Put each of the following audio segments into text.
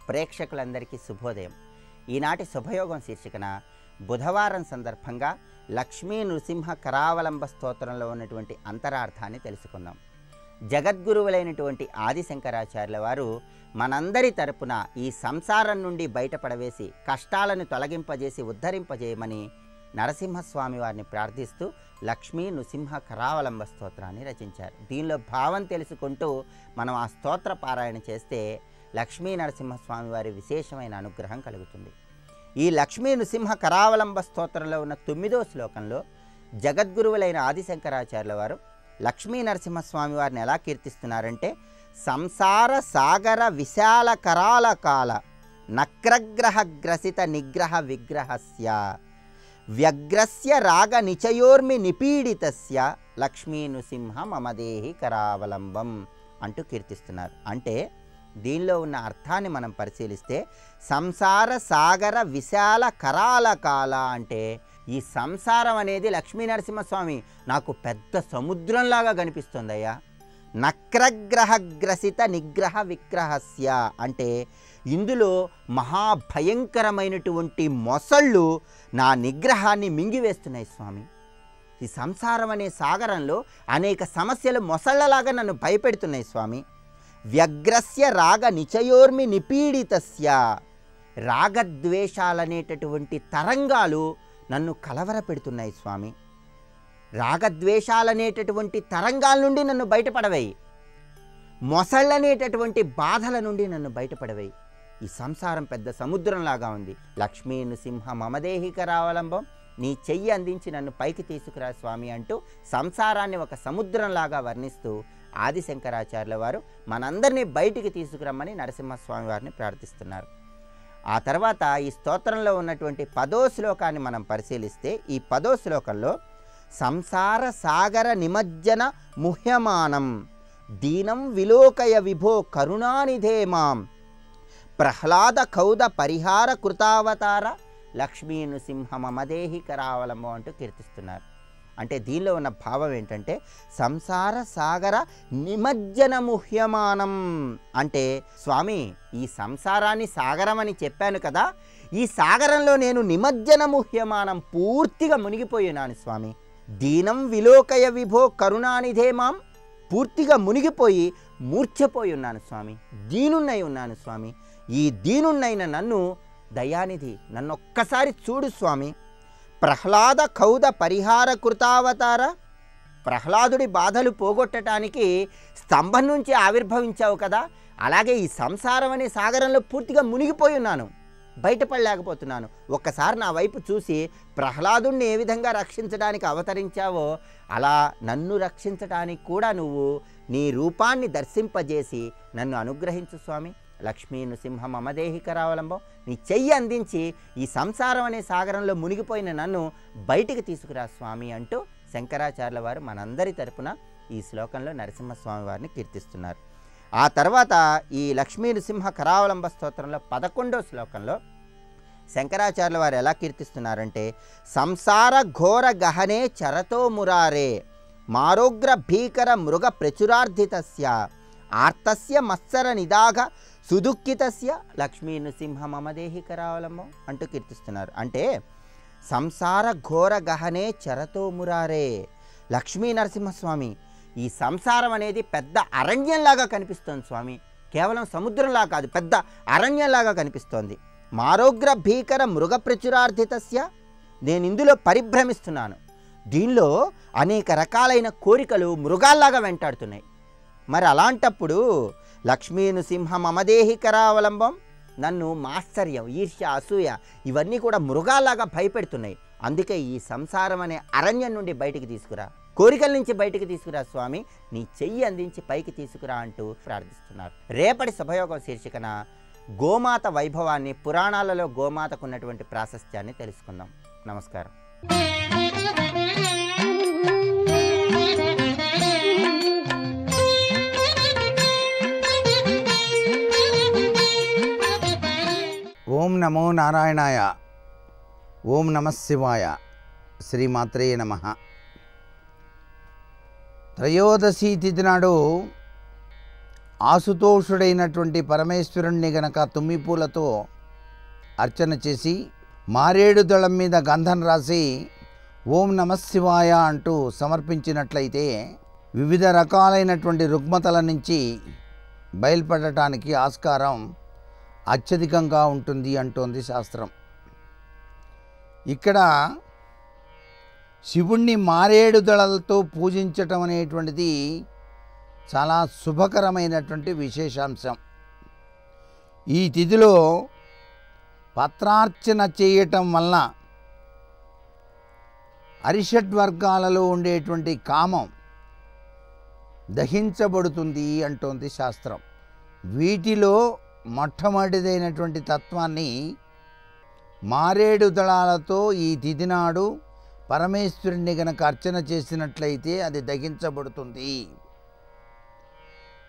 ప్రేక్షకులందరికీ శుభోదయం. ఈనాటి శుభయోగం శీర్షికన బుధవారం సందర్భంగా లక్ష్మీ నృసింహ కరావలంబ స్తోత్రంలో ఉన్నటువంటి అంతరార్థాన్ని తెలుసుకుందాం. జగద్గురువులైనటువంటి ఆది శంకరాచార్యుల వారు మనందరి తరపున ఈ సంసారం నుండి బయటపడవేసి కష్టాలను తొలగింపజేసి ఉద్ధరింపజేయమని నరసింహస్వామి వారిని ప్రార్థిస్తూ లక్ష్మీ నృసింహ కరావలంబ స్తోత్రాన్ని రచించారు. దీనిలో భావం తెలుసుకుంటూ మనం ఆ స్తోత్ర పారాయణ చేస్తే లక్ష్మీ నరసింహస్వామి వారి విశేషమైన అనుగ్రహం కలుగుతుంది. ఈ లక్ష్మీ నృసింహ కరావలంబ స్తోత్రంలో ఉన్న 9వ శ్లోకంలో జగద్గురువులైన ఆది శంకరాచార్యుల వారు లక్ష్మీ నరసింహస్వామి వారిని ఎలా కీర్తిస్తున్నారంటే, సంసార సాగర విశాల కరాల కాల నక్రగ్రహ గ్రసిత నిగ్రహ విగ్రహస్య వ్యగ్రస్య రాగ నిచయోర్మి నిపీడితస్య లక్ష్మీ నృసింహ మమదేహి కరావలంబం అంటూ కీర్తిస్తున్నారు. అంటే దీనిలో ఉన్న అర్థాన్ని మనం పరిశీలిస్తే, సంసార సాగర విశాల కరాల కాల అంటే ఈ సంసారం అనేది లక్ష్మీ నరసింహస్వామి నాకు పెద్ద సముద్రంలాగా కనిపిస్తుందయ్యా. నక్రగ్రహగ్రసిత నిగ్రహ విగ్రహస్య అంటే ఇందులో మహాభయంకరమైనటువంటి మొసళ్ళు నా నిగ్రహాన్ని మింగివేస్తున్నాయి స్వామి. ఈ సంసారం అనే సాగరంలో అనేక సమస్యలు మొసళ్ళలాగా నన్ను భయపెడుతున్నాయి స్వామి. వ్యగ్రస్య రాగ నిచయోర్మి నిపీడితస్య రాగద్వేషాలనేటటువంటి తరంగాలు నన్ను కలవరపెడుతున్నాయి స్వామి. రాగద్వేషాలనేటటువంటి తరంగాల నుండి నన్ను బయటపడవేయి, మొసళ్ళనేటటువంటి బాధల నుండి నన్ను బయటపడవేయి. ఈ సంసారం పెద్ద సముద్రంలాగా ఉంది. లక్ష్మీ నృసింహ మమదేహి కరావలంబం, నీ చెయ్యి అందించి నన్ను పైకి తీసుకురా స్వామి అంటూ సంసారాన్ని ఒక సముద్రంలాగా వర్ణిస్తూ ఆది శంకరాచార్యుల వారు మనందరినీ బయటికి తీసుకురమ్మని నరసింహస్వామి వారిని ప్రార్థిస్తున్నారు. ఆ తర్వాత ఈ స్తోత్రంలో ఉన్నటువంటి 10వ శ్లోకాన్ని మనం పరిశీలిస్తే, ఈ 10వ శ్లోకంలో సంసార సాగర నిమజ్జన ముహ్యమానం దీనం విలోకయ విభో కరుణానిధే మాం ప్రహ్లాద కౌద పరిహార కృతావతార లక్ష్మీ నృసింహ మమదేహి కరావలంబం అంటూ కీర్తిస్తున్నారు. అంటే దీనిలో ఉన్న భావం ఏంటంటే, సంసార సాగర నిమజ్జన ముహ్యమానం అంటే స్వామి ఈ సంసారాన్ని సాగరం అని చెప్పాను కదా, ఈ సాగరంలో నేను నిమజ్జన ముహ్యమానం పూర్తిగా మునిగిపోయినాను స్వామి. దీనం విలోకయ విభో కరుణానిధే మాం పూర్తిగా మునిగిపోయి మూర్ఛపోయి ఉన్నాను స్వామి. దీనున్నై ఉన్నాను స్వామి. ఈ దీనున్నైన నన్ను దయానిధి నన్ను ఒక్కసారి చూడు స్వామి. ప్రహ్లాద కౌద పరిహార కృతావతార, ప్రహ్లాదుడి బాధలు పోగొట్టడానికి స్తంభం నుంచి ఆవిర్భవించావు కదా, అలాగే ఈ సంసారం అనే సాగరంలో పూర్తిగా మునిగిపోయి ఉన్నాను, బయటపడలేకపోతున్నాను. ఒక్కసారి నా వైపు చూసి ప్రహ్లాదుడిని ఏ విధంగా రక్షించడానికి అవతరించావో అలా నన్ను రక్షించడానికి కూడా నువ్వు నీ రూపాన్ని దర్శింపజేసి నన్ను అనుగ్రహించు స్వామి. లక్ష్మీ నృసింహ మమదేహి కరావలంబం, నీ చెయ్యి అందించి ఈ సంసారం అనే సాగరంలో మునిగిపోయిన నన్ను బయటికి తీసుకురా స్వామి అంటూ శంకరాచార్యుల వారు మనందరి తరపున ఈ శ్లోకంలో నరసింహస్వామి వారిని కీర్తిస్తున్నారు. ఆ తర్వాత ఈ లక్ష్మీ నృసింహ కరావలంబ స్తోత్రంలో 11వ శ్లోకంలో శంకరాచార్యుల వారు ఎలా కీర్తిస్తున్నారంటే, సంసార ఘోర గహనే చరతో మురారే మారోగ్ర భీకర మృగ ప్రచురార్ధితస్య ఆర్తస్య మత్సర నిదాఘ సుదుఃఖితస్య లక్ష్మీ నృసింహ మమదేహి కరావలంబం అంటూ కీర్తిస్తున్నారు. అంటే సంసార ఘోర గహనే చరతో మురారే, లక్ష్మీ నరసింహస్వామి ఈ సంసారం అనేది పెద్ద అరణ్యంలాగా కనిపిస్తోంది స్వామి. కేవలం సముద్రంలా కాదు, పెద్ద అరణ్యంలాగా కనిపిస్తోంది. మారోగ్ర భీకర మృగ ప్రచురార్ధితస్య నేను ఇందులో పరిభ్రమిస్తున్నాను. దీనిలో అనేక రకాలైన కోరికలు మృగాల్లాగా వెంటాడుతున్నాయి. మరి అలాంటప్పుడు లక్ష్మీ నృసింహ మమదేహి కరావలంబం నన్ను మాత్సర్యం, ఈర్ష్య, అసూయ ఇవన్నీ కూడా మృగాల్లాగా భయపెడుతున్నాయి. అందుకే ఈ సంసారం అనే అరణ్యం నుండి బయటికి తీసుకురా, కోరికల నుంచి బయటికి తీసుకురా స్వామి, నీ చెయ్యి అందించి పైకి తీసుకురా అంటూ ప్రార్థిస్తున్నారు. రేపటి శుభయోగం శీర్షికన గోమాత వైభవాన్ని, పురాణాలలో గోమాతకు ఉన్నటువంటి ప్రాశస్త్యాన్ని తెలుసుకుందాం. నమస్కారం. ఓం నమో నారాయణాయ. ఓం నమః శివాయ. శ్రీమాత్రే నమః. త్రయోదశి తిథి నాడు ఆశుతోషుడైనటువంటి పరమేశ్వరుణ్ణి గనక తుమ్మిపూలతో అర్చన చేసి మారేడు దళం మీద గంధం రాసి ఓం నమఃశివాయ అంటూ సమర్పించినట్లయితే వివిధ రకాలైనటువంటి రుగ్మతల నుంచి బయలుపడటానికి ఆస్కారం అత్యధికంగా ఉంటుంది అంటోంది శాస్త్రం. ఇక్కడ శివుణ్ణి మారేడు దళాలతో పూజించటం అనేటువంటిది చాలా శుభకరమైనటువంటి విశేషాంశం. ఈ తిథిలో పత్రార్చన చేయటం వలన అరిషడ్వర్గాలలో ఉండేటువంటి కామం దహించబడుతుంది అంటోంది శాస్త్రం. వీటిలో మొట్టమొదటిదైనటువంటి తత్వాన్ని మారేడు దళాలతో ఈ తిథి నాడు పరమేశ్వరుణ్ణి గనక అర్చన చేసినట్లయితే అది దహించబడుతుంది.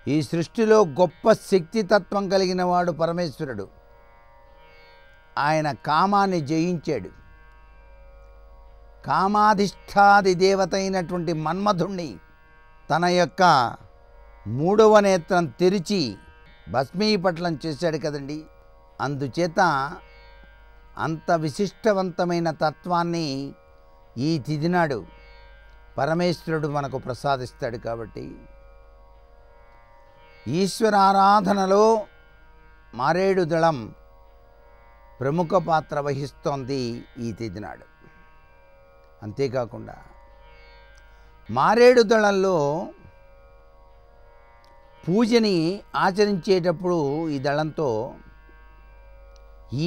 ఈ సృష్టిలో గొప్ప శక్తితత్వం కలిగిన వాడు పరమేశ్వరుడు. ఆయన కామాన్ని జయించాడు. కామాధిష్టాది దేవత అయినటువంటి మన్మధుణ్ణి తన యొక్క 3వ నేత్రం తెరిచి భస్మీపట్లం చేశాడు కదండి. అందుచేత అంత విశిష్టవంతమైన తత్వాన్ని ఈ తిథినాడు పరమేశ్వరుడు మనకు ప్రసాదిస్తాడు. కాబట్టి ఈశ్వర ఆరాధనలో మారేడు దళం ప్రముఖ పాత్ర వహిస్తోంది ఈ తిథినాడు. అంతేకాకుండా మారేడు దళంలో పూజని ఆచరించేటప్పుడు ఈ దళంతో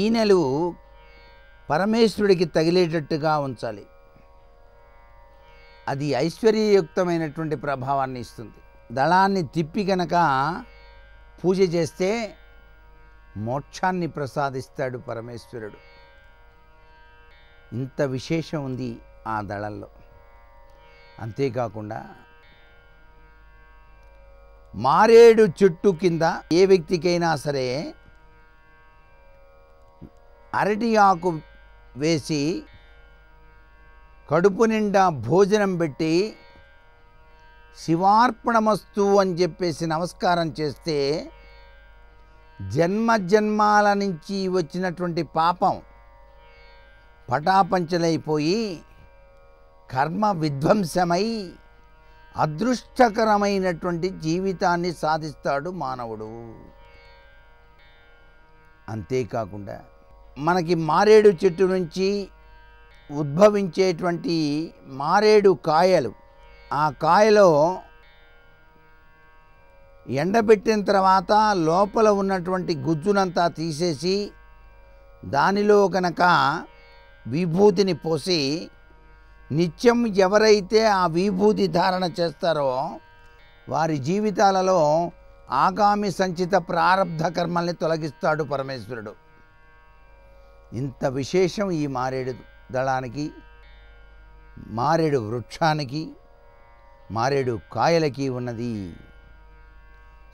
ఈనెలు పరమేశ్వరుడికి తగిలేటట్టుగా ఉంచాలి. అది ఐశ్వర్యయుక్తమైనటువంటి ప్రభావాన్ని ఇస్తుంది. దళాన్ని తిప్పి కనుక పూజ చేస్తే మోక్షాన్ని ప్రసాదిస్తాడు పరమేశ్వరుడు. ఇంత విశేషం ఉంది ఆ దళంలో. అంతేకాకుండా మారేడు చెట్టు కింద ఏ వ్యక్తికైనా సరే అరటి ఆకు వేసి కడుపు నిండా భోజనం పెట్టి శివార్పణమస్తు అని చెప్పేసి నమస్కారం చేస్తే జన్మజన్మాల నుంచి వచ్చినటువంటి పాపం పటాపంచలైపోయి కర్మ విధ్వంసమై అదృష్టకరమైనటువంటి జీవితాన్ని సాధిస్తాడు మానవుడు. అంతేకాకుండా మనకి మారేడు చెట్టు నుంచి ఉద్భవించేటువంటి మారేడు కాయలు, ఆ కాయలో ఎండబెట్టిన తర్వాత లోపల ఉన్నటువంటి గుజ్జునంతా తీసేసి దానిలో కనుక విభూతిని పోసి నిత్యం ఎవరైతే ఆ విభూతి ధారణ చేస్తారో వారి జీవితాలలో ఆగామి సంచిత ప్రారబ్ధ కర్మల్ని తొలగిస్తాడు పరమేశ్వరుడు. ఇంత విశేషం ఈ మారేడు దళానికి, మారేడు వృక్షానికి, మారేడు కాయలకి ఉన్నది.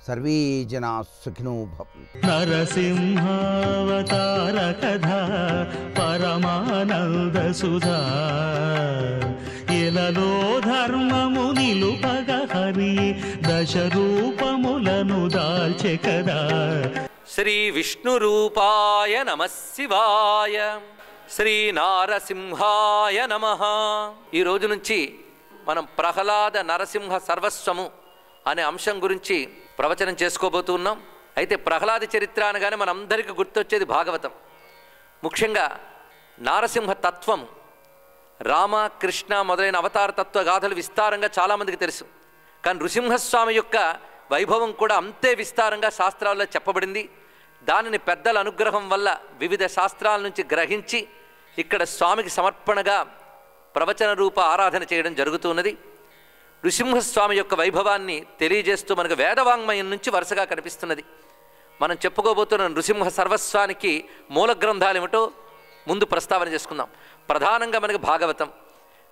సర్వే జనా సుఖినో భవంతు. నరసింహావతార కథా పరమానంద సుధా ఇలలో ధర్మము నిలుపగ హరి దశ రూపములను దాల్చె కదా. శ్రీ విష్ణు రూపాయ నమః శివాయ, శ్రీ నారసింహాయ నమః. ఈ రోజు నుంచి మనం ప్రహ్లాద నరసింహ సర్వస్వము అనే అంశం గురించి ప్రవచనం చేసుకోబోతున్నాం. అయితే ప్రహ్లాద చరిత్ర అనగానే మనందరికీ గుర్తొచ్చేది భాగవతం. ముఖ్యంగా నారసింహ తత్వం, రామ కృష్ణ మొదలైన అవతార తత్వ గాథలు విస్తారంగా చాలామందికి తెలుసు. కానీ నృసింహస్వామి యొక్క వైభవం కూడా అంతే విస్తారంగా శాస్త్రాల్లో చెప్పబడింది. దానిని పెద్దల అనుగ్రహం వల్ల వివిధ శాస్త్రాల నుంచి గ్రహించి ఇక్కడ స్వామికి సమర్పణగా ప్రవచన రూప ఆరాధన చేయడం జరుగుతున్నది. నృసింహస్వామి యొక్క వైభవాన్ని తెలియజేస్తూ మనకు వేదవాంగ్మయం నుంచి వరుసగా కనిపిస్తున్నది. మనం చెప్పుకోబోతున్న నృసింహ సర్వస్వానికి మూల గ్రంథాలు ఏమిటో ముందు ప్రస్తావన చేసుకుందాం. ప్రధానంగా మనకి భాగవతం,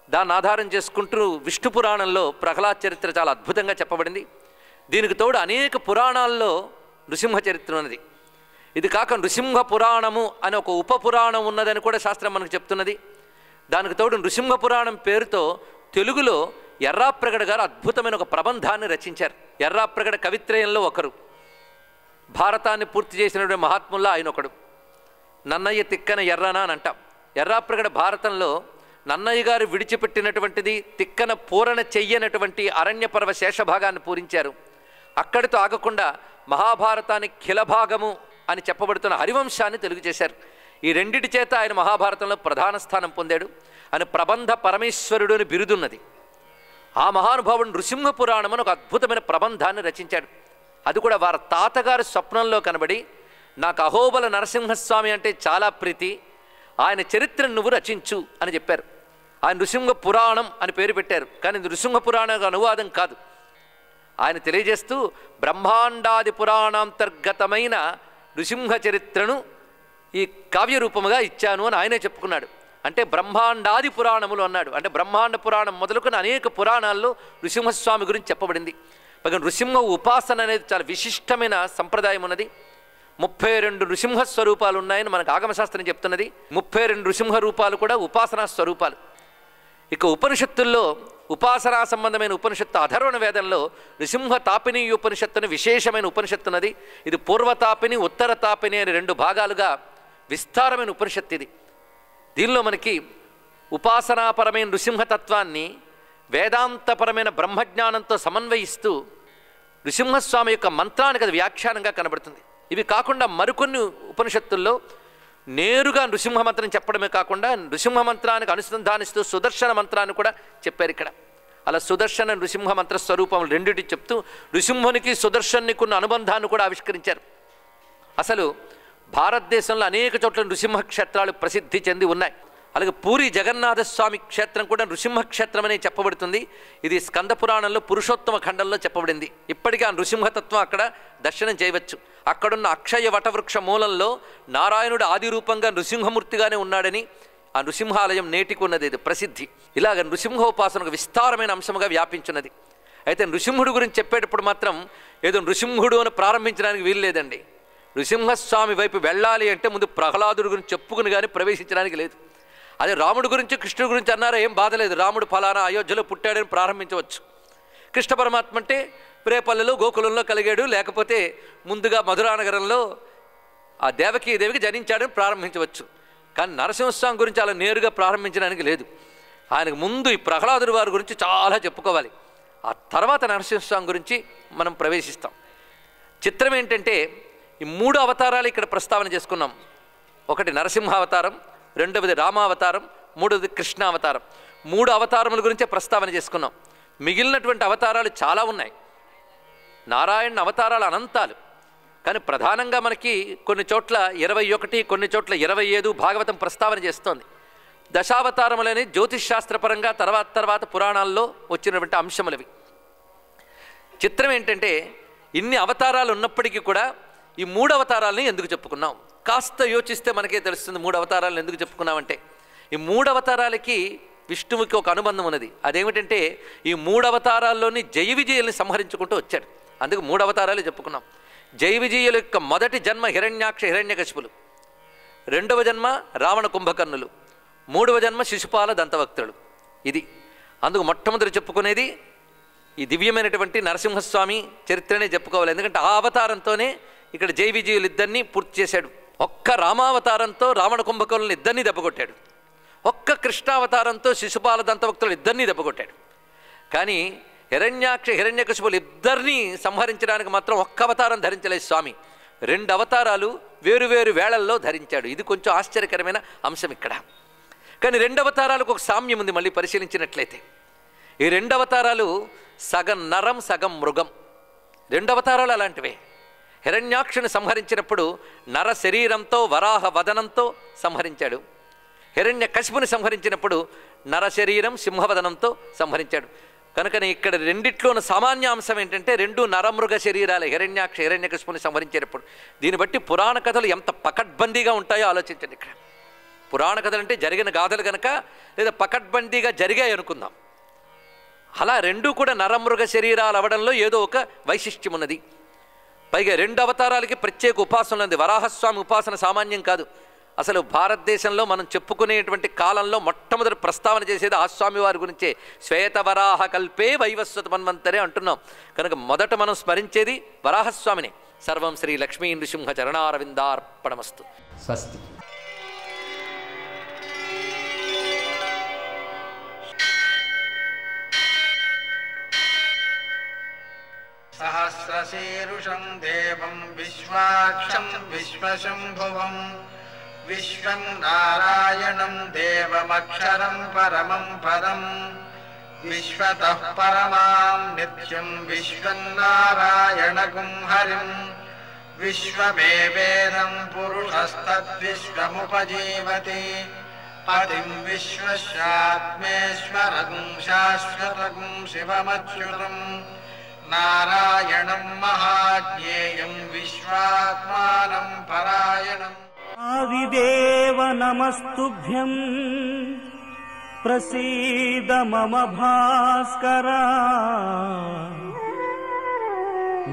దాన్ని ఆధారం చేసుకుంటూ విష్ణు పురాణంలో ప్రహ్లాద చరిత్ర చాలా అద్భుతంగా చెప్పబడింది. దీనికి తోడు అనేక పురాణాల్లో నృసింహ చరిత్ర ఉన్నది. ఇది కాక నృసింహ పురాణము అనే ఒక ఉప పురాణం ఉన్నదని కూడా శాస్త్రం మనకు చెప్తున్నది. దానికి తోడు నృసింహ పురాణం పేరుతో తెలుగులో ఎర్రాప్రగడ గారు అద్భుతమైన ఒక ప్రబంధాన్ని రచించారు. ఎర్రాప్రగడ కవిత్రయంలో ఒకరు. భారతాన్ని పూర్తి చేసినటువంటి మహాత్ముల్లో ఆయన ఒకడు. నన్నయ్య తిక్కన ఎర్రన అని అంటాం. ఎర్రాప్రగడ భారతంలో నన్నయ్య గారు విడిచిపెట్టినటువంటిది తిక్కన పూరణ చెయ్యనటువంటి అరణ్యపర్వ శేషభాగాన్ని పూరించారు. అక్కడితో ఆగకుండా మహాభారతానికి ఖిలభాగము అని చెప్పబడుతున్న హరివంశాన్ని తెలుగు చేశారు. ఈ రెండిటి చేత ఆయన మహాభారతంలో ప్రధాన స్థానం పొందాడు. ఆయన ప్రబంధ పరమేశ్వరుడు అని బిరుదున్నది. ఆ మహానుభావుడు నృసింహ పురాణం అని ఒక అద్భుతమైన ప్రబంధాన్ని రచించాడు. అది కూడా వారి తాతగారు స్వప్నంలో కనబడి, నాకు అహోబల నరసింహస్వామి అంటే చాలా ప్రీతి, ఆయన చరిత్రను నువ్వు రచించు అని చెప్పారు. ఆయన నృసింహ పురాణం అని పేరు పెట్టారు. కానీ నృసింహ పురాణం అనువాదం కాదు. ఆయన తెలియజేస్తూ బ్రహ్మాండాది పురాణాంతర్గతమైన నృసింహ చరిత్రను ఈ కావ్య రూపముగా ఇచ్చాను అని ఆయనే చెప్పుకున్నాడు. అంటే బ్రహ్మాండాది పురాణములు అన్నాడు. అంటే బ్రహ్మాండ పురాణం మొదలుకొని అనేక పురాణాల్లో నృసింహస్వామి గురించి చెప్పబడింది. పైగా నృసింహ ఉపాసన అనేది చాలా విశిష్టమైన సంప్రదాయం ఉన్నది. 32 నృసింహ స్వరూపాలు ఉన్నాయని మనకు ఆగమశాస్త్రం చెప్తున్నది. 32 నృసింహ రూపాలు కూడా ఉపాసనా స్వరూపాలు. ఇక ఉపనిషత్తుల్లో ఉపాసనా సంబంధమైన ఉపనిషత్తు అధర్వణ వేదంలో నృసింహ తాపిని ఉపనిషత్తుని విశేషమైన ఉపనిషత్తున్నది. ఇది పూర్వతాపిని ఉత్తర తాపిని అనే 2 భాగాలుగా విస్తారమైన ఉపనిషత్తు ఇది. దీనిలో మనకి ఉపాసనాపరమైన నృసింహతత్వాన్ని వేదాంతపరమైన బ్రహ్మజ్ఞానంతో సమన్వయిస్తూ నృసింహస్వామి యొక్క మంత్రానికి అది వ్యాఖ్యానంగా కనబడుతుంది. ఇవి కాకుండా మరికొన్ని ఉపనిషత్తుల్లో నేరుగా నృసింహ మంత్రం చెప్పడమే కాకుండా నృసింహ మంత్రానికి అనుసంధానిస్తూ సుదర్శన మంత్రాన్ని కూడా చెప్పారు ఇక్కడ. అలా సుదర్శన నృసింహ మంత్ర స్వరూపములు రెండిటి చెప్తూ నృసింహునికి సుదర్శనికి ఉన్న అనుబంధాన్ని కూడా ఆవిష్కరించారు. అసలు భారతదేశంలో అనేక చోట్ల నృసింహ క్షేత్రాలు ప్రసిద్ధి చెంది ఉన్నాయి. అలాగే పూరి జగన్నాథ స్వామి క్షేత్రం కూడా నృసింహ క్షేత్రం అనే చెప్పబడుతుంది. ఇది స్కంద పురాణంలో పురుషోత్తమ ఖండంలో చెప్పబడింది. ఇప్పటికీ ఆ నృసింహతత్వం అక్కడ దర్శనం చేయవచ్చు. అక్కడున్న అక్షయ వటవృక్ష మూలంలో నారాయణుడు ఆది రూపంగా నృసింహమూర్తిగానే ఉన్నాడని ఆ నృసింహాలయం నేటికి ఉన్నది. ఇది ప్రసిద్ధి. ఇలాగ నృసింహోపాసన విస్తారమైన అంశముగా వ్యాపించున్నది. అయితే నృసింహుడు గురించి చెప్పేటప్పుడు మాత్రం ఏదో నృసింహుడు అని ప్రారంభించడానికి వీలు లేదండి. నృసింహస్వామి వైపు వెళ్ళాలి అంటే ముందు ప్రహ్లాదుడి గురించి చెప్పుకుని కానీ ప్రవేశించడానికి లేదు. అదే రాముడి గురించి కృష్ణుడి గురించి అన్నారా ఏం బాధలేదు. రాముడు ఫలానా అయోధ్యలో పుట్టాడని ప్రారంభించవచ్చు. కృష్ణ పరమాత్మ అంటే ప్రేపల్లెలో గోకులంలో కలిగాడు, లేకపోతే ముందుగా మధురానగరంలో ఆ దేవికి జనించాడని ప్రారంభించవచ్చు. కానీ నరసింహస్వామి గురించి అలా నేరుగా ప్రారంభించడానికి లేదు. ఆయనకు ముందు ఈ ప్రహ్లాదుడి వారి గురించి చాలా చెప్పుకోవాలి. ఆ తర్వాత నరసింహస్వామి గురించి మనం ప్రవేశిస్తాం. చిత్రం ఏంటంటే ఈ 3 అవతారాలు ఇక్కడ ప్రస్తావన చేసుకున్నాం. ఒకటి నరసింహావతారం, రెండవది రామావతారం, మూడవది కృష్ణావతారం. 3 అవతారముల గురించే ప్రస్తావన చేసుకున్నాం. మిగిలినటువంటి అవతారాలు చాలా ఉన్నాయి. నారాయణ అవతారాలు అనంతాలు. కానీ ప్రధానంగా మనకి కొన్ని చోట్ల 21, కొన్ని చోట్ల 25 భాగవతం ప్రస్తావన చేస్తోంది. దశావతారములని జ్యోతిష్ శాస్త్రపరంగా తర్వాత పురాణాల్లో వచ్చినటువంటి అంశములవి. చిత్రం ఏంటంటే ఇన్ని అవతారాలు ఉన్నప్పటికీ కూడా ఈ 3 అవతారాలని ఎందుకు చెప్పుకున్నాం? కాస్త యోచిస్తే మనకే తెలుస్తుంది 3 అవతారాలను ఎందుకు చెప్పుకున్నామంటే. ఈ 3 అవతారాలకి విష్ణువుకి ఒక అనుబంధం ఉన్నది. అదేమిటంటే ఈ 3 అవతారాల్లోని జయ విజయుల్ని సంహరించుకుంటూ వచ్చాడు. అందుకు 3 అవతారాలు చెప్పుకున్నాం. జయ విజయుల యొక్క మొదటి జన్మ హిరణ్యాక్ష హిరణ్యకశిపులు, రెండవ జన్మ రావణ కుంభకర్ణులు, మూడవ జన్మ శిశుపాల దంతవక్తులు. ఇది అందుకు మొట్టమొదటి చెప్పుకునేది ఈ దివ్యమైనటువంటి నరసింహస్వామి చరిత్రనే చెప్పుకోవాలి. ఎందుకంటే ఆ అవతారంతోనే ఇక్కడ జయ విజయులు ఇద్దరిని పూర్తి చేశాడు. ఒక్క రామావతారంతో రావణ కుంభకర్ణులను ఇద్దరినీ దెబ్బకొట్టాడు. ఒక్క కృష్ణావతారంతో శిశుపాల దంతవక్తులు ఇద్దరినీ దెబ్బకొట్టాడు. కానీ హిరణ్యాక్ష హిరణ్యకశిపులు ఇద్దరినీ సంహరించడానికి మాత్రం ఒక్క అవతారం ధరించలేదు స్వామి. 2 అవతారాలు వేరువేరు వేళల్లో ధరించాడు. ఇది కొంచెం ఆశ్చర్యకరమైన అంశం ఇక్కడ. కానీ 2 అవతారాలకు ఒక సామ్యం ఉంది. మళ్ళీ పరిశీలించినట్లయితే ఈ 2 అవతారాలు సగం నరం సగం మృగం. 2 అవతారాలు అలాంటివే. హిరణ్యాక్షుని సంహరించినప్పుడు నర శరీరంతో వరాహ వదనంతో సంహరించాడు. హిరణ్య కశిపుని సంహరించినప్పుడు నర శరీరం సింహవదనంతో సంహరించాడు. కనుకనే ఇక్కడ రెండిట్లో ఉన్న సామాన్య అంశం ఏంటంటే 2 నరమృగ శరీరాలు హిరణ్యాక్ష హిరణ్యకశిపుని సంహరించేటప్పుడు. దీన్ని బట్టి పురాణ కథలు ఎంత పకడ్బందీగా ఉంటాయో ఆలోచించండి. ఇక్కడ పురాణ కథలు అంటే జరిగిన గాథలు కనుక, లేదా పకడ్బందీగా జరిగాయి అనుకుందాం. అలా 2 కూడా నరమృగ శరీరాలు అవడంలో ఏదో ఒక వైశిష్ట్యం ఉన్నది. పైగా 2 అవతారాలకి ప్రత్యేక ఉపాసన ఉంది. వరాహస్వామి ఉపాసన సామాన్యం కాదు. అసలు భారతదేశంలో మనం చెప్పుకునేటువంటి కాలంలో మొట్టమొదటి ప్రస్తావన చేసేది ఆ స్వామి వారి గురించే. శ్వేతవరాహ కల్పే వైవస్వత మన్వంతరే అంటున్నాం. కనుక మొదట మనం స్మరించేది వరాహస్వామిని. సర్వం శ్రీ లక్ష్మీ నృసింహ చరణారవిందార్పణమస్తు. స్వస్తి. సహస్రశీరుషం దేవం విశ్వాక్షం విశ్వశంభువం విశ్వం నారాయణం దేవమక్షరం పరమం పదం విశ్వతః పరమాం నిత్యం విశ్వం నారాయణగుం హరిం విశ్వమేవేదం పురుషస్తద్విశ్వముపజీవతి పతిం విశ్వస్యాత్మేశ్వరం శాశ్వతం శివమచ్యుతం నారాయణం మహాజ్ఞేయం విశ్వాత్మానం పరాయణం. ఆదిదేవ నమస్తుభ్యం ప్రసీద మమ భాస్కర.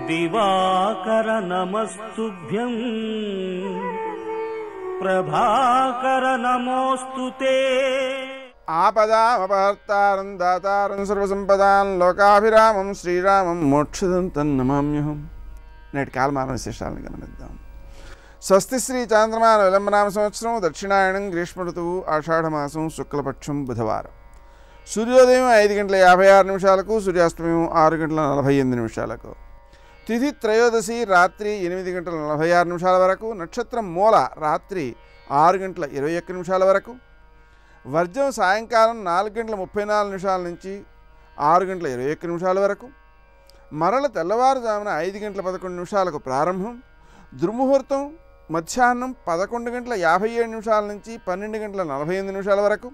దివాకర నమస్తుభ్యం ప్రభాకర నమోస్తుతే. ఆపదామపహర్తారం దాతారం సర్వసంపదాం లోకాభిరామం శ్రీరామం మోక్షదం తన్నమామ్యహం. నేటి కాలమాన విశేషాలను గమనిద్దాం. స్వస్తి శ్రీ చాంద్రమాన విలంబనామ సంవత్సరం దక్షిణాయనం గ్రీష్మ ఋతువు ఆషాఢమాసం శుక్లపక్షం బుధవారం. సూర్యోదయం 5:56 సూర్యాస్తమయం 6:48. తిథి త్రయోదశి రాత్రి 8:46 వరకు. నక్షత్రం మూల రాత్రి 6:21 వరకు. వర్జం సాయంకాలం 4:34 నుంచి 6:21 వరకు. మరల తెల్లవారుజామున 5:11 ప్రారంభం. దుర్ముహూర్తం మధ్యాహ్నం 11:57 నుంచి 12:48 వరకు.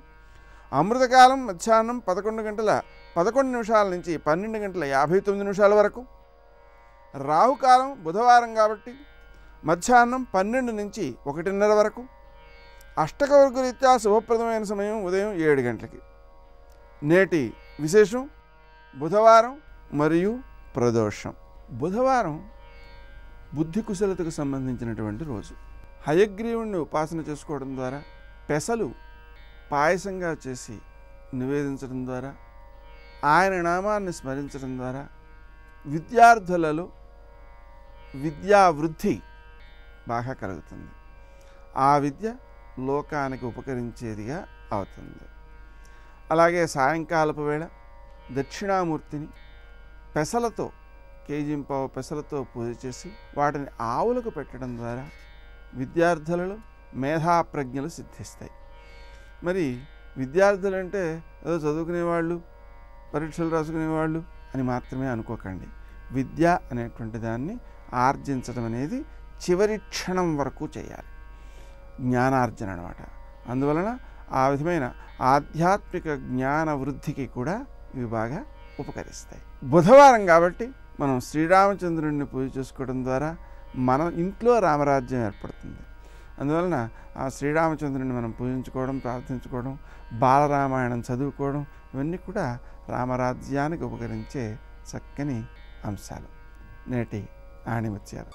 అమృతకాలం మధ్యాహ్నం 11:11 నుంచి 12:59 వరకు. రాహుకాలం బుధవారం కాబట్టి మధ్యాహ్నం 12 నుంచి 1:30 వరకు. అష్టకవర్గ రీత్యా శుభప్రదమైన సమయం ఉదయం 7 గంటలకి. నేటి విశేషం బుధవారం మరియు ప్రదోషం. బుధవారం బుద్ధి కుశలతకు సంబంధించినటువంటి రోజు. హయగ్రీవుణ్ణి ఉపాసన చేసుకోవడం ద్వారా, పెసలు పాయసంగా చేసి నివేదించడం ద్వారా, ఆయన నామాన్ని స్మరించడం ద్వారా విద్యార్థులలో విద్యావృద్ధి బాగా కలుగుతుంది. ఆ విద్య లోకానికి ఉపకరించేదిగా అవుతుంది. అలాగే సాయంకాలపు వేళ దక్షిణామూర్తిని పెసలతో కేజీంపావు పెసలతో పూజ చేసి వాటిని ఆవులకు పెట్టడం ద్వారా విద్యార్థులలో మేధాప్రజ్ఞలు సిద్ధిస్తాయి. మరి విద్యార్థులంటే ఏదో చదువుకునేవాళ్ళు, పరీక్షలు రాసుకునేవాళ్ళు అని మాత్రమే అనుకోకండి. విద్య అనేటువంటి దాన్ని ఆర్జించడం అనేది చివరి క్షణం వరకు చేయాలి. జ్ఞానార్జన అన్నమాట. అందువలన ఆ విధమైన ఆధ్యాత్మిక జ్ఞాన వృద్ధికి కూడా ఇవి బాగా ఉపకరిస్తాయి. బుధవారం కాబట్టి మనం శ్రీరామచంద్రుడిని పూజ చేసుకోవడం ద్వారా మన ఇంట్లో రామరాజ్యం ఏర్పడుతుంది. అందువలన ఆ శ్రీరామచంద్రుడిని మనం పూజించుకోవడం, ప్రార్థించుకోవడం, బాలరామాయణం చదువుకోవడం ఇవన్నీ కూడా రామరాజ్యానికి ఉపకరించే చక్కని అంశాలు. నేటి ఆణిముత్యాలు.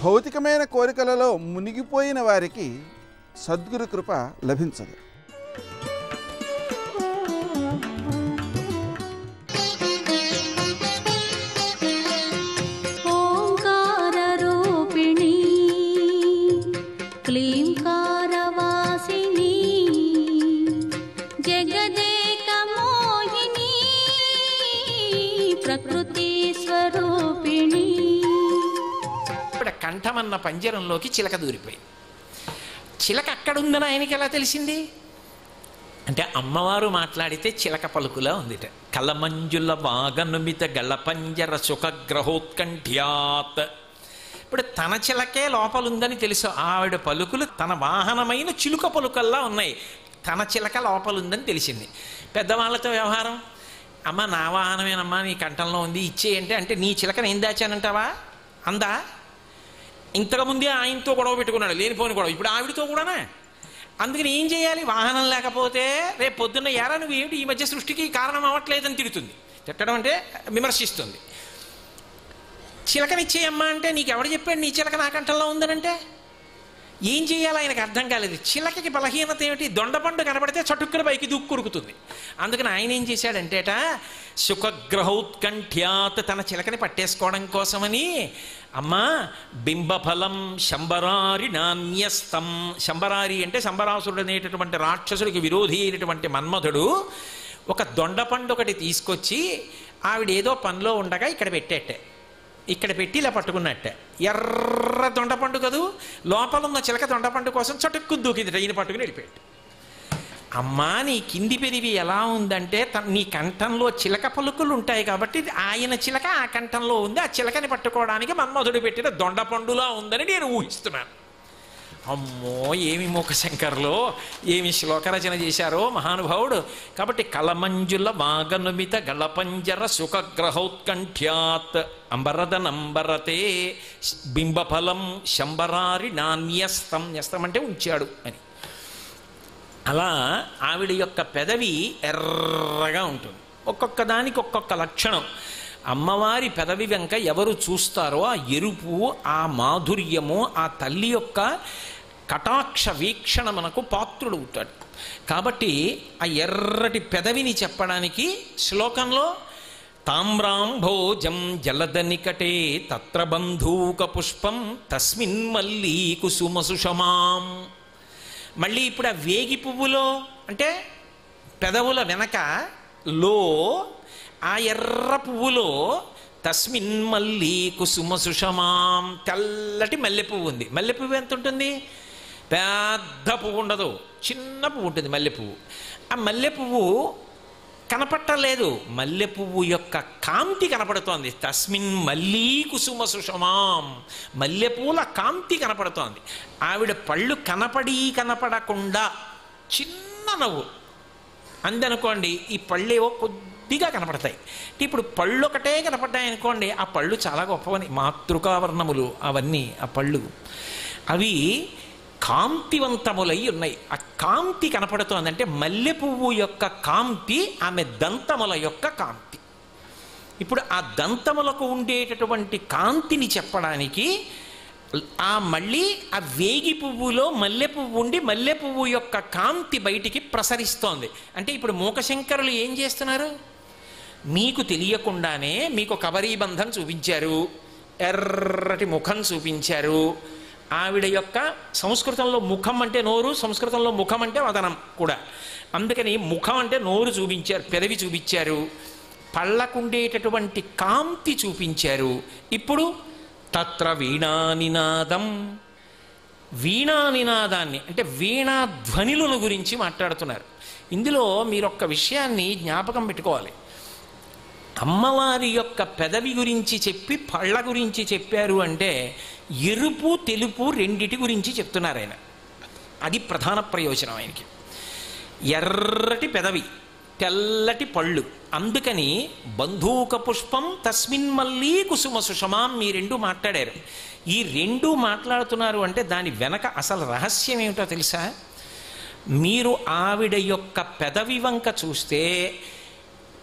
భౌతికమైన కోరికలలో మునిగిపోయిన వారికి సద్గురు కృప లభించదు. ఓంకారరూపిణి క్లీంకారవాసిని జగదేకమోహిని ప్రకృతి స్వరూపిణి. ఇప్పుడు కంఠమన్న పంజరంలోకి చిలక దూరిపోయింది. చిలక అక్కడుందని ఆయనకి ఎలా తెలిసింది అంటే అమ్మవారు మాట్లాడితే చిలక పలుకులా ఉందిట. కలమంజుల వాగనుమిత గళపంజర సుఖగ్రహోత్కంఠ్యాత్. ఇప్పుడు తన చిలకే లోపలుందని తెలుసు. ఆవిడ పలుకులు తన వాహనమైన చిలుక పలుకల్లా ఉన్నాయి. తన చిలక లోపలుందని తెలిసింది. పెద్దవాళ్ళతో వ్యవహారం, అమ్మ నా వాహనమేనమ్మా నీ కంఠంలో ఉంది ఇచ్చేయంటే, అంటే నీ చిలకను ఏం దాచానంటావా అందా. ఇంతకుముందే ఆయనతో గొడవ పెట్టుకున్నాడు, లేనిపోని గొడవ. ఇప్పుడు ఆవిడతో కూడానా? అందుకని ఏం చేయాలి? వాహనం లేకపోతే రేపు పొద్దున్న ఎరా నువ్వు ఏమిటి ఈ మధ్య సృష్టికి కారణం అవ్వట్లేదని తిడుతుంది. తిట్టడం అంటే విమర్శిస్తుంది. చిలకనిచ్చేయమ్మా అంటే నీకు ఎవడు చెప్పాడు నీ చిలక నా కంఠంలో ఉందనంటే? ఏం చేయాలో ఆయనకు అర్థం కాలేదు. చిలకకి బలహీనత ఏమిటి? దొండపండు కనబడితే చటుక్కున పైకి దూక్కురుకుతుంది. అందుకని ఆయన ఏం చేశాడంటేట సుఖగ్రహౌత్కంఠ్యాత్ తన చిలకని పట్టేసుకోవడం కోసమని, అమ్మా బింబఫలం శంబరారి నాణ్యస్తం, శంబరారి అంటే శంబరాసురుడు అనేటటువంటి రాక్షసుడికి విరోధి అయినటువంటి మన్మధుడు ఒక దొండపండు ఒకటి తీసుకొచ్చి ఆవిడ ఏదో పనిలో ఉండగా ఇక్కడ పెట్టేట్టే, ఇక్కడ పెట్టి ఇలా పట్టుకున్నట్టే. ఎర్ర దొండపండు కదూ, లోపల ఉన్న చిలక దొండపండు కోసం చటుక్కు దూకింది, ఈయన పట్టుకుని వెళ్ళిపెట్టి. అమ్మా నీ కింది పెరివి ఎలా ఉందంటే నీ కంఠంలో చిలక పలుకులు ఉంటాయి కాబట్టి ఆయన చిలక ఆ కంఠంలో ఉంది, ఆ చిలకని పట్టుకోవడానికి మన్మధుడు పెట్టిన దొండపండులా ఉందని నేను ఊహిస్తున్నాను. అమ్మో ఏమి మూకశంకర్లో ఏమి శ్లోకరచన చేశారో మహానుభావుడు. కాబట్టి కలమంజుల వాగనుమిత గళపంజర సుఖగ్రహౌత్కంఠ్యాత్ అంబరదనంబరతే బింబఫలం శంబరారి నాణ్యస్తం, న్యస్తం అంటే ఉంచాడు అని. అలా ఆవిడ యొక్క పెదవి ఎర్రగా ఉంటుంది. ఒక్కొక్క దానికి ఒక్కొక్క లక్షణం. అమ్మవారి పెదవి వెంక ఎవరు చూస్తారో ఆ ఎరుపు, ఆ మాధుర్యము, ఆ తల్లి యొక్క కటాక్ష వీక్షణ మనకు పాత్రుడవుతాడు. కాబట్టి ఆ ఎర్రటి పెదవిని చెప్పడానికి శ్లోకంలో తామ్రాంభోజం జలదనికటే తత్ర బంధూక పుష్పం తస్మిన్ మల్లీ కుసుమసుషమాం. మళ్ళీ ఇప్పుడు ఆ వేగి పువ్వులో అంటే పెదవుల వెనక లో ఆ ఎర్ర పువ్వులో తస్మిన్ మల్లీ కుసుమ సుషమాం, తెల్లటి మల్లె పువ్వు ఉంది. మల్లె పువ్వు ఎంత ఉంటుంది? పెద్ద పువ్వు ఉండదు, చిన్న పువ్వు ఉంటుంది మల్లె పువ్వు. ఆ మల్లె పువ్వు కనపట్టలేదు, మల్లె పువ్వు యొక్క కాంతి కనపడుతోంది. తస్మిన్ మల్లీ కుసుమ సుషమాం, మల్లెపూల కాంతి కనపడుతోంది. ఆవిడ పళ్ళు కనపడకుండా చిన్న నవ్వు అందనుకోండి, ఈ పళ్ళేవో కొద్దిగా కనపడతాయి. ఇప్పుడు పళ్ళు ఒకటే కనపడ్డాయనుకోండి, ఆ పళ్ళు చాలా గొప్పవని, మాతృకావర్ణములు అవన్నీ ఆ పళ్ళు, అవి కాంతివంతములై ఉన్నాయి. ఆ కాంతి కనపడుతోంది అంటే మల్లె పువ్వు యొక్క కాంతి ఆమె దంతముల యొక్క కాంతి. ఇప్పుడు ఆ దంతములకు ఉండేటటువంటి కాంతిని చెప్పడానికి మళ్ళీ ఆ వేగి పువ్వులో మల్లె పువ్వు ఉండి మల్లె పువ్వు యొక్క కాంతి బయటికి ప్రసరిస్తోంది. అంటే ఇప్పుడు మూకశంకరులు ఏం చేస్తున్నారు? మీకు తెలియకుండానే మీకు కబరీబంధం చూపించారు, ఎర్రటి ముఖం చూపించారు. ఆవిడ యొక్క సంస్కృతంలో ముఖం అంటే నోరు, సంస్కృతంలో ముఖం అంటే వదనం కూడా. అందుకని ముఖం అంటే నోరు చూపించారు, పెదవి చూపించారు, పళ్ళకుండేటటువంటి కాంతి చూపించారు. ఇప్పుడు తత్ర వీణానినాదం, వీణానినాదాన్ని అంటే వీణాధ్వనుల గురించి మాట్లాడుతున్నారు. ఇందులో మీరొక్క విషయాన్ని జ్ఞాపకం పెట్టుకోవాలి. అమ్మవారి యొక్క పెదవి గురించి చెప్పి పళ్ళ గురించి చెప్పారు అంటే ఎరుపు తెలుపు రెండిటి గురించి చెప్తున్నారు ఆయన. అది ప్రధాన ప్రయోజనం ఆయనకి. ఎర్రటి పెదవి, తెల్లటి పళ్ళు, అందుకని బంధూక పుష్పం తస్మిన్ మల్లీ కుసుమ సుషమాం మీ రెండు మాట్లాడారు. ఈ రెండు మాట్లాడుతున్నారు అంటే దాని వెనక అసలు రహస్యం ఏమిటో తెలుసా? మీరు ఆవిడ యొక్క పెదవి వంక చూస్తే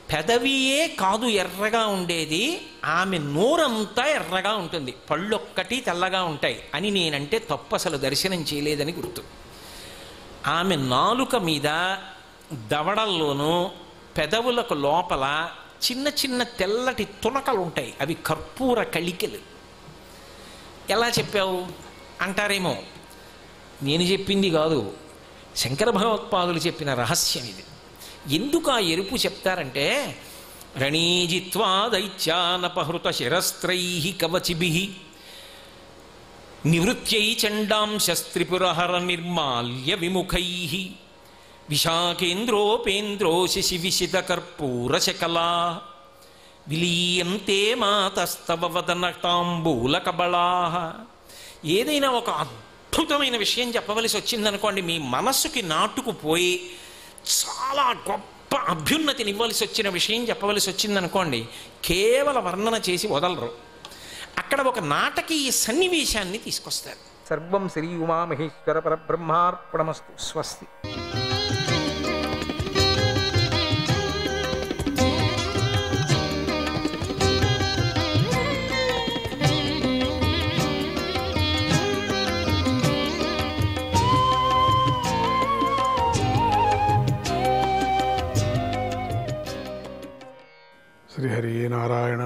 పెదవియే కాదు ఎర్రగా ఉండేది, ఆమె నోరంతా ఎర్రగా ఉంటుంది, పళ్ళొక్కటి తెల్లగా ఉంటాయి అని నేనంటే తప్పు, అసలు దర్శనం చేయలేదని గుర్తు. ఆమె నాలుక మీద దవడల్లోనూ పెదవులకు లోపల చిన్న చిన్న తెల్లటి తునకలు ఉంటాయి, అవి కర్పూర కళికలు. ఎలా చెప్పావు అంటారేమో, నేను చెప్పింది కాదు, శంకర భగవత్పాదులు చెప్పిన రహస్యం ఇది. ఎందుకు ఆ ఎరుపు చెప్తారంటే రణీజిత్వా దైత్యానపహృత శిరస్త్రై కవచిభి నివృత్యై చండాంశస్త్రిపురహర నిర్మాల్య విముఖై విశాఖేంద్రోపేంద్రో శశివిశిత కర్పూరశకలా విలీయంతే మాతస్తవ వదన తాంబూల కబళా. ఏదైనా ఒక అద్భుతమైన విషయం చెప్పవలసి వచ్చిందనుకోండి, మీ మనస్సుకి నాటుకుపోయి చాలా గొప్ప అభ్యున్నతిని ఇవ్వవలసి వచ్చిన విషయం చెప్పవలసి వచ్చిందనుకోండి, కేవల వర్ణన చేసి వదలరు. అక్కడ ఒక నాటకీయ సన్నివేశాన్ని తీసుకొస్తారు. సర్వం శ్రీ ఉమామహేశ్వర పరబ్రహ్మార్పణమస్తు. స్వస్తి.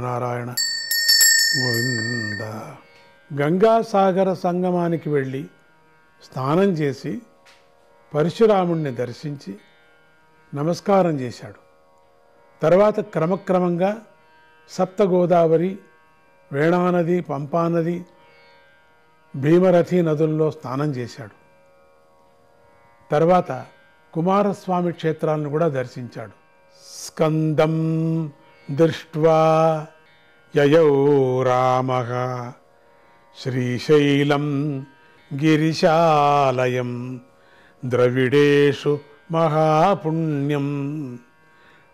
నారాయణ గోవింద. గంగాసాగర సంగమానికి వెళ్ళి స్నానం చేసి పరశురాముణ్ణి దర్శించి నమస్కారం చేశాడు. తర్వాత క్రమక్రమంగా సప్త గోదావరి, వేణానది, పంపానది, భీమరథి నదుల్లో స్నానం చేశాడు. తర్వాత కుమారస్వామి క్షేత్రాలను కూడా దర్శించాడు. స్కందం దృష్ట్వా యయౌ రామః శ్రీశైలం గిరిశాలయం ద్రవిడేషు మహాపుణ్యం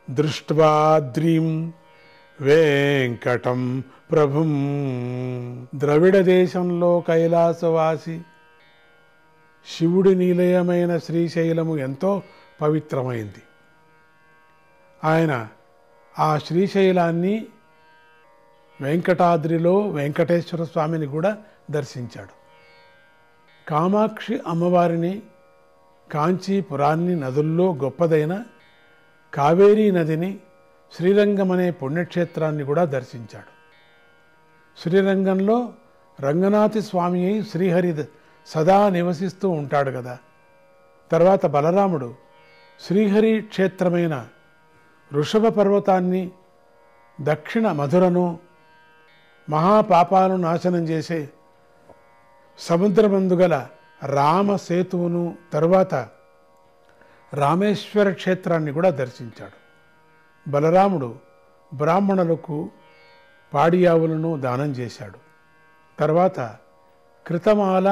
దృష్ట్వాద్రిం వెంకటం ప్రభుం. ద్రవిడ దేశంలో కైలాసవాసి శివుడి నిలయమైన శ్రీశైలము ఎంతో పవిత్రమైంది. ఆయన ఆ శ్రీశైలాన్ని, వెంకటాద్రిలో వెంకటేశ్వర స్వామిని కూడా దర్శించాడు. కామాక్షి అమ్మవారిని, కాంచీపురాన్ని, నదుల్లో గొప్పదైన కావేరీ నదిని, శ్రీరంగం అనే పుణ్యక్షేత్రాన్ని కూడా దర్శించాడు. శ్రీరంగంలో రంగనాథి స్వామి అయి శ్రీహరి సదా నివసిస్తూ ఉంటాడు కదా. తర్వాత బలరాముడు శ్రీహరి క్షేత్రమైన వృషభ పర్వతాన్ని, దక్షిణ మధురను, మహాపాపాలను నాశనం చేసే సముద్రమందు గల రామసేతువును, తరువాత రామేశ్వర క్షేత్రాన్ని కూడా దర్శించాడు. బలరాముడు బ్రాహ్మణులకు పాడియావులను దానం చేశాడు. తర్వాత కృతమాల,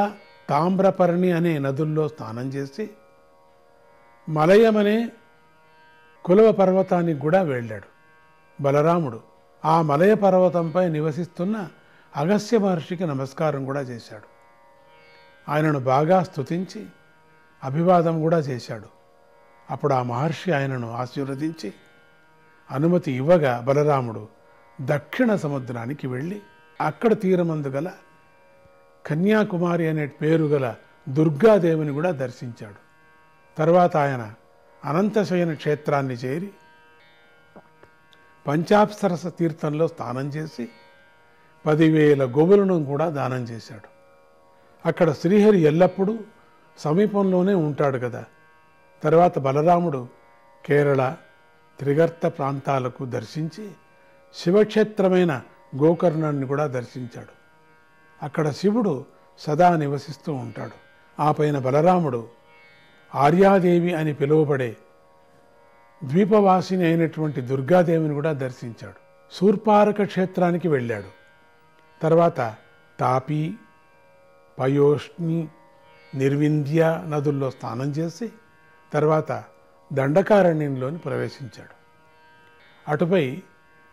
తామ్రపర్ణి అనే నదుల్లో స్నానం చేసి మలయమనే కులవ పర్వతానికి కూడా వెళ్ళాడు. బలరాముడు ఆ మలయ పర్వతంపై నివసిస్తున్న అగస్త్య మహర్షికి నమస్కారం కూడా చేశాడు. ఆయనను బాగా స్తుతించి అభివాదం కూడా చేశాడు. అప్పుడు ఆ మహర్షి ఆయనను ఆశీర్వదించి అనుమతి ఇవ్వగా బలరాముడు దక్షిణ సముద్రానికి వెళ్ళి అక్కడ తీరమందు గల కన్యాకుమారి అనే పేరు గల దుర్గాదేవిని కూడా దర్శించాడు. తర్వాత ఆయన అనంతశయన క్షేత్రాన్ని చేరి పంచాప్సరస తీర్థంలో స్నానం చేసి 10,000 గోవులను కూడా దానం చేశాడు. అక్కడ శ్రీహరి ఎల్లప్పుడూ సమీపంలోనే ఉంటాడు కదా. తర్వాత బలరాముడు కేరళ, త్రిగర్త ప్రాంతాలకు దర్శించి శివక్షేత్రమైన గోకర్ణాన్ని కూడా దర్శించాడు. అక్కడ శివుడు సదా నివసిస్తూ ఉంటాడు. ఆ పైన బలరాముడు ఆర్యాదేవి అని పిలువబడే ద్వీపవాసిని అయినటువంటి దుర్గాదేవిని కూడా దర్శించాడు. శూర్పారక క్షేత్రానికి వెళ్ళాడు. తర్వాత తాపి, పయోష్ణి, నిర్వింధ్య నదుల్లో స్నానం చేసి తర్వాత దండకారణ్యంలోని ప్రవేశించాడు. అటుపై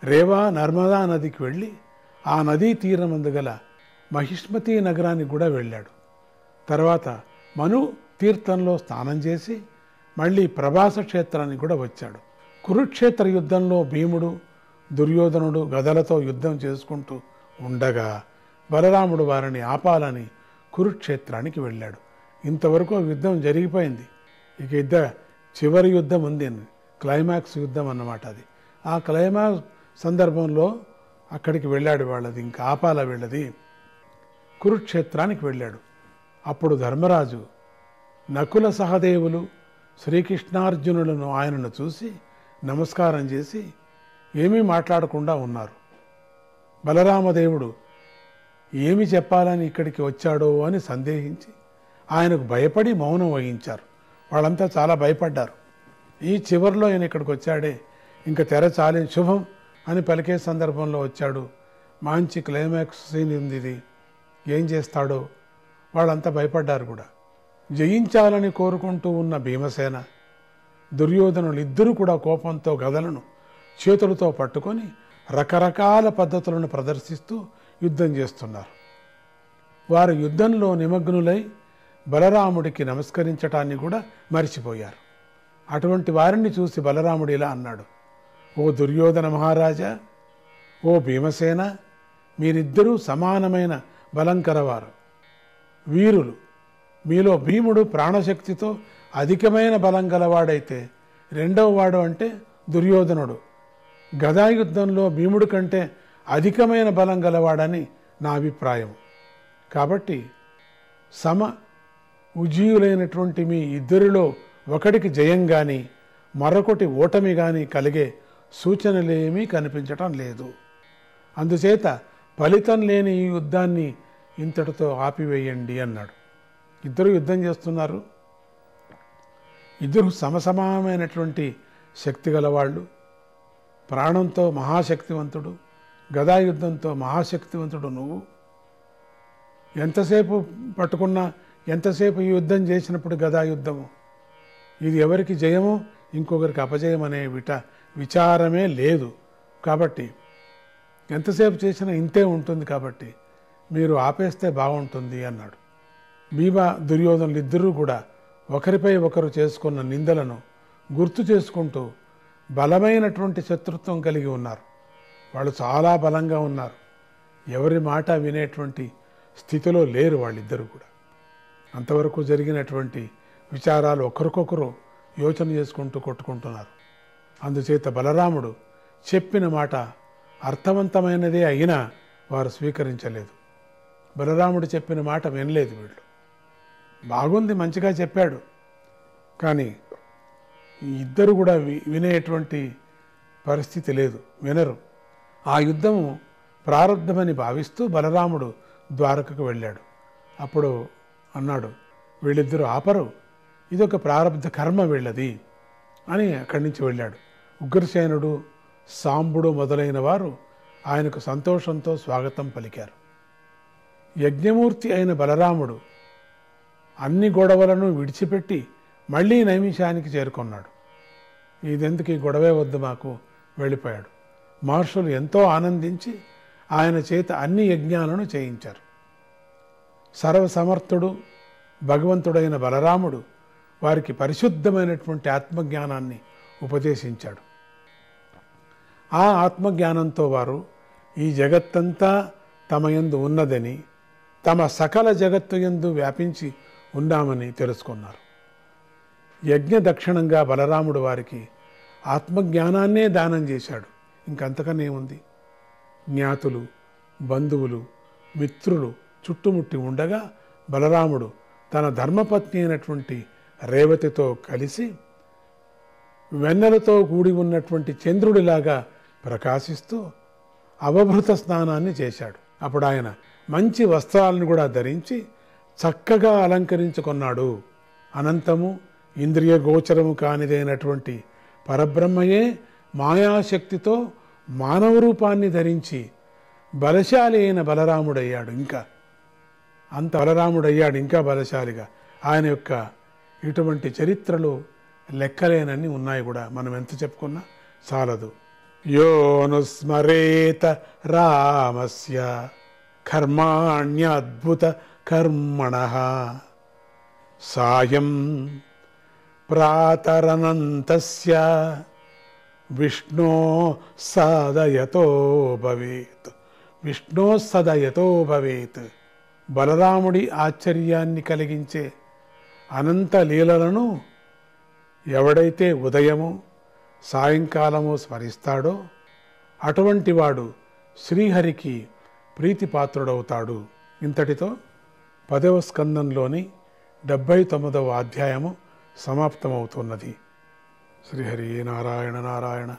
రేవా నర్మదా నదికి వెళ్ళి ఆ నదీ తీరమందు గల మహిష్మతి నగరానికి కూడా వెళ్ళాడు. తర్వాత మను తీర్థంలో స్నానం చేసి మళ్ళీ ప్రభాస క్షేత్రానికి కూడా వచ్చాడు. కురుక్షేత్ర యుద్ధంలో భీముడు, దుర్యోధనుడు గదలతో యుద్ధం చేసుకుంటూ ఉండగా బలరాముడు వారిని ఆపాలని కురుక్షేత్రానికి వెళ్ళాడు. ఇంతవరకు యుద్ధం జరిగిపోయింది. ఇక చివరి యుద్ధం ఉంది, క్లైమాక్స్ యుద్ధం అన్నమాట అది. ఆ క్లైమాక్స్ సందర్భంలో అక్కడికి వెళ్ళాడు. వాళ్ళది ఇంకా ఆపాల వెళ్ళది కురుక్షేత్రానికి వెళ్ళాడు. అప్పుడు ధర్మరాజు నకుల సహదేవులు శ్రీకృష్ణార్జునులను ఆయనను చూసి నమస్కారం చేసి ఏమీ మాట్లాడకుండా ఉన్నారు. బలరామదేవుడు ఏమి చెప్పాలని ఇక్కడికి వచ్చాడో అని సందేహించి ఆయనకు భయపడి మౌనం వహించారు. వాళ్ళంతా చాలా భయపడ్డారు. ఈ చివరిలో ఆయన ఇక్కడికి వచ్చాడే, ఇంకా తెర చాలి శుభం అని పలికే సందర్భంలో వచ్చాడు. మంచి క్లైమాక్స్ సీన్ ఉంది ఇది, ఏం చేస్తాడో వాళ్ళంతా భయపడ్డారు కూడా. జయించాలని కోరుకుంటూ ఉన్న భీమసేన, దుర్యోధనులు ఇద్దరూ కూడా కోపంతో గదలను చేతులతో పట్టుకొని రకరకాల పద్ధతులను ప్రదర్శిస్తూ యుద్ధం చేస్తున్నారు. వారు యుద్ధంలో నిమగ్నులై బలరాముడికి నమస్కరించటాన్ని కూడా మరిచిపోయారు. అటువంటి వారిని చూసి బలరాముడు ఇలా అన్నాడు: ఓ దుర్యోధన మహారాజా, ఓ భీమసేన, మీరిద్దరూ సమానమైన బలం కలవారు, వీరులు. మీలో భీముడు ప్రాణశక్తితో అధికమైన బలం గలవాడైతే రెండవ వాడు అంటే దుర్యోధనుడు గదాయుద్ధంలో భీముడి కంటే అధికమైన బలం గలవాడని నా అభిప్రాయం. కాబట్టి సమ ఉజీవులైనటువంటి మీ ఇద్దరిలో ఒకడికి జయం కానీ మరొకటి ఓటమి కానీ కలిగే సూచనలేమీ కనిపించటం లేదు. అందుచేత ఫలితం లేని ఈ యుద్ధాన్ని ఇంతటితో ఆపివేయండి అన్నాడు. ఇద్దరు యుద్ధం చేస్తున్నారు. ఇద్దరు సమసమానమైనటువంటి శక్తి గలవాళ్ళు. ప్రాణంతో మహాశక్తివంతుడు, గదాయుద్ధంతో మహాశక్తివంతుడు నువ్వు. ఎంతసేపు పట్టుకున్నా, ఎంతసేపు ఈ యుద్ధం చేసినప్పుడు గదాయుద్ధము, ఇది ఎవరికి జయమో ఇంకొకరికి అపజయం అనే విచారమే లేదు. కాబట్టి ఎంతసేపు చేసినా ఇంతే ఉంటుంది. కాబట్టి మీరు ఆపేస్తే బాగుంటుంది అన్నాడు. భీమ దుర్యోధనులు ఇద్దరూ కూడా ఒకరిపై ఒకరు చేసుకున్న నిందలను గుర్తు చేసుకుంటూ బలమైనటువంటి శత్రుత్వం కలిగి ఉన్నారు. వాళ్ళు చాలా బలంగా ఉన్నారు. ఎవరి మాట వినేటువంటి స్థితిలో లేరు వాళ్ళిద్దరూ కూడా. అంతవరకు జరిగినటువంటి విచారాలు ఒకరికొకరు యోచన చేసుకుంటూ కొట్టుకుంటున్నారు. అందుచేత బలరాముడు చెప్పిన మాట అర్థవంతమైనదే అయినా వారు స్వీకరించలేదు. బలరాముడు చెప్పిన మాట వినలేదు. వీళ్ళు బాగుంది, మంచిగా చెప్పాడు, కానీ ఇద్దరు కూడా వినేటువంటి పరిస్థితి లేదు, వినరు. ఆ యుద్ధము ప్రారంధమని భావిస్తూ బలరాముడు ద్వారకకు వెళ్ళాడు. అప్పుడు అన్నాడు, వీళ్ళిద్దరూ ఆపరు, ఇదొక ప్రారంధ కర్మ వీళ్ళది అని అక్కడి నుంచి వెళ్ళాడు. ఉగ్రసేనుడు, సాంబుడు మొదలైన వారు ఆయనకు సంతోషంతో స్వాగతం పలికారు. యజ్ఞమూర్తి అయిన బలరాముడు అన్ని గొడవలను విడిచిపెట్టి మళ్ళీ నైమిషానికి చేరుకున్నాడు. ఇదెందుకు, ఈ గొడవే వద్దు మాకు, వెళ్ళిపోయాడు. మహర్షులు ఎంతో ఆనందించి ఆయన చేత అన్ని యజ్ఞాలను చేయించారు. సర్వసమర్థుడు భగవంతుడైన బలరాముడు వారికి పరిశుద్ధమైనటువంటి ఆత్మజ్ఞానాన్ని ఉపదేశించాడు. ఆ ఆత్మజ్ఞానంతో వారు ఈ జగత్తంతా తమ యందు ఉన్నదని, తమ సకల జగత్తు యందు వ్యాపించి ఉన్నామని తెలుసుకున్నారు. యజ్ఞ దక్షిణంగా బలరాముడు వారికి ఆత్మజ్ఞానాన్నే దానం చేశాడు. ఇంకంతకనే ఉంది. జ్ఞాతులు, బంధువులు, మిత్రులు చుట్టుముట్టి ఉండగా బలరాముడు తన ధర్మపత్ని అయినటువంటి రేవతితో కలిసి వెన్నెలతో కూడి ఉన్నటువంటి చంద్రుడిలాగా ప్రకాశిస్తూ అవభృత స్నానాన్ని చేశాడు. అప్పుడు ఆయన మంచి వస్త్రాలను కూడా ధరించి చక్కగా అలంకరించుకున్నాడు. అనంతము ఇంద్రియ గోచరము కానిదైనటువంటి పరబ్రహ్మయే మాయాశక్తితో మానవ రూపాన్ని ధరించి బలశాలి అయిన బలరాముడయ్యాడు. అంత బలరాముడయ్యాడు, ఇంకా బలశాలిగా. ఆయన యొక్క ఇటువంటి చరిత్రలు లెక్కలేనన్ని ఉన్నాయి కూడా. మనం ఎంత చెప్పుకున్నా చాలదు. యోనుస్మరేత రామస్య కర్మాణ్యద్భుత కర్మణః సాయం ప్రాతరనంతస్య విష్ణో సదయతో భవేత్. బలరాముడి ఆశ్చర్యాన్ని కలిగించే అనంత లీలలను ఎవడైతే ఉదయము సాయంకాలము స్మరిస్తాడో అటువంటి వాడు శ్రీహరికి ప్రీతిపాత్రుడవుతాడు. ఇంతటితో 10వ స్కందంలోని 79వ అధ్యాయము సమాప్తమవుతున్నది. శ్రీహరి నారాయణ నారాయణ.